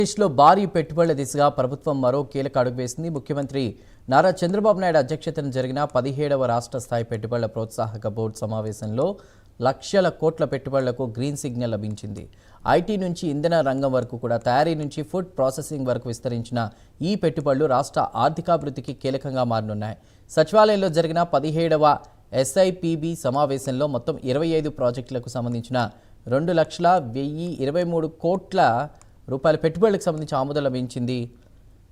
దేశంలో భారీ పెట్టుబడుల దిశగా ప్రభుత్వం మరో కీలక అడుగు వేసింది. ముఖ్యమంత్రి నారా చంద్రబాబు నాయుడు అధ్యక్షతన జరిగిన 17వ రాష్ట్ర స్థాయి పెట్టుబడుల ప్రోత్సాహక బోర్డు సమావేశంలో లక్షల కోట్ల పెట్టుబడులకు గ్రీన్ సిగ్నల్ లభించింది. ఐటీ నుంచి ఇంధన రంగం వరకు కూడా తయారీ నుంచి ఫుడ్ ప్రాసెసింగ్ వరకు విస్తరించిన ఈ పెట్టుబడులు రాష్ట్ర ఆర్థికాభివృద్ధికి కీలకంగా మారనున్నాయి. సచివాలయంలో జరిగిన 17వ ఎస్ఐపిబి సమావేశంలో మొత్తం 25 ప్రాజెక్టులకు సంబంధించిన 2,01,023 కోట్ల రూపాయల పెట్టుబడులకు సంబంధించి ఆమోదం లభించింది.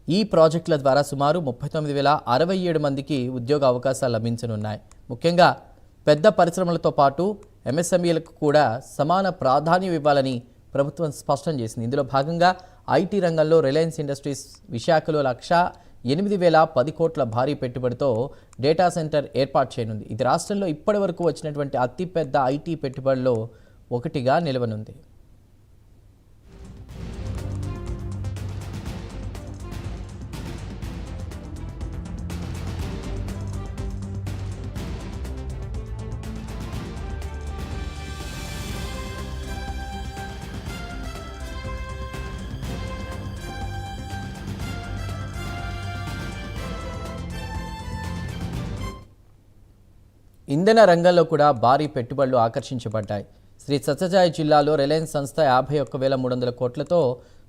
ఈ ప్రాజెక్టుల ద్వారా సుమారు 39,067 మందికి ఉద్యోగ అవకాశాలు లభించనున్నాయి. ముఖ్యంగా పెద్ద పరిశ్రమలతో పాటు ఎంఎస్ఎంఈలకు కూడా సమాన ప్రాధాన్యం ఇవ్వాలని ప్రభుత్వం స్పష్టం చేసింది. ఇందులో భాగంగా ఐటీ రంగంలో రిలయన్స్ ఇండస్ట్రీస్ విశాఖలో 1,08,010 కోట్ల భారీ పెట్టుబడితో డేటా సెంటర్ ఏర్పాటు చేయనుంది. ఇది రాష్ట్రంలో ఇప్పటి వరకు వచ్చినటువంటి అతిపెద్ద ఐటీ పెట్టుబడిలో ఒకటిగా నిలవనుంది. ఇంధన రంగంలో కూడా భారీ పెట్టుబడులు ఆకర్షించబడ్డాయి. శ్రీ సత్యసాయి జిల్లాలో రిలయన్స్ సంస్థ 51,300 కోట్లతో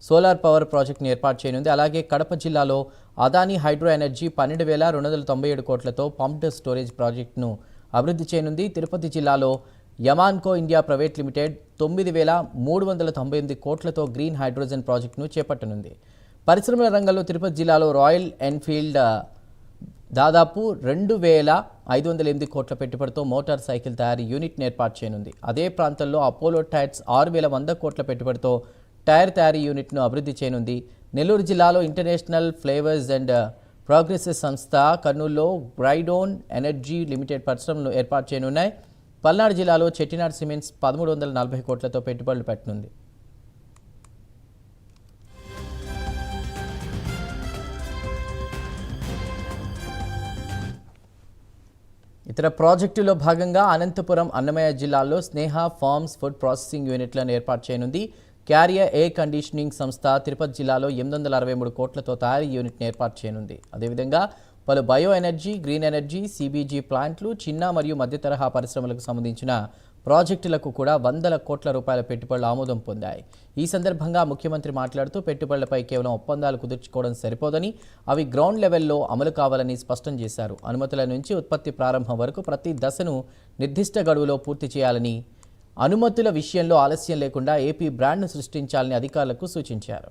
సోలార్ పవర్ ప్రాజెక్టును ఏర్పాటు చేయనుంది. అలాగే కడప జిల్లాలో అదానీ హైడ్రో ఎనర్జీ 12,297 కోట్లతో పంప్డ్ స్టోరేజ్ ప్రాజెక్టును అభివృద్ధి చేయనుంది. తిరుపతి జిల్లాలో యమాన్కో ఇండియా ప్రైవేట్ లిమిటెడ్ 9,398 కోట్లతో గ్రీన్ హైడ్రోజన్ ప్రాజెక్టును చేపట్టనుంది. పరిశ్రమల రంగంలో తిరుపతి జిల్లాలో రాయల్ ఎన్ఫీల్డ్ దాదాపు 2,508 కోట్ల పెట్టుబడితో మోటార్ సైకిల్ తయారీ యూనిట్ను ఏర్పాటు చేయనుంది. అదే ప్రాంతంలో అపోలో టైర్స్ 6,100 కోట్ల పెట్టుబడితో టైర్ తయారీ యూనిట్ను అభివృద్ధి చేయనుంది. నెల్లూరు జిల్లాలో ఇంటర్నేషనల్ ఫ్లేవర్స్ అండ్ ప్రోగ్రెసెస్ సంస్థ కర్నూలులో గ్రైడోన్ ఎనర్జీ లిమిటెడ్ పరిశ్రమలను ఏర్పాటు చేయనున్నాయి. పల్నాడు జిల్లాలో చెట్టినాడ్ సిమెంట్స్ 1,340 కోట్లతో పెట్టుబడులు పెట్టనుంది. ఇతర ప్రాజెక్టులో భాగంగా అనంతపురం, అన్నమయ్య జిల్లాల్లో స్నేహ ఫార్మ్స్ ఫుడ్ ప్రాసెసింగ్ యూనిట్లను ఏర్పాటు చేయనుంది. క్యారియర్ ఎయిర్ కండిషనింగ్ సంస్థ తిరుపతి జిల్లాలో 863 కోట్లతో తయారీ యూనిట్ను ఏర్పాటు చేయనుంది. అదేవిధంగా పలు bio energy, green energy, CBG ప్లాంట్లు, చిన్న మరియు మధ్య తరహా పరిశ్రమలకు సంబంధించిన ప్రాజెక్టులకు కూడా 100 కోట్ల రూపాయల పెట్టుబడులు ఆమోదం పొందాయి. ఈ సందర్భంగా ముఖ్యమంత్రి మాట్లాడుతూ పెట్టుబడులపై కేవలం ఒప్పందాలు కుదుర్చుకోవడం సరిపోదని, అవి గ్రౌండ్ లెవెల్లో అమలు కావాలని స్పష్టం చేశారు. అనుమతుల నుంచి ఉత్పత్తి ప్రారంభం వరకు ప్రతి దశను నిర్దిష్ట గడువులో పూర్తి చేయాలని, అనుమతుల విషయంలో ఆలస్యం లేకుండా ఏపీ బ్రాండ్ను సృష్టించాలని అధికారులకు సూచించారు.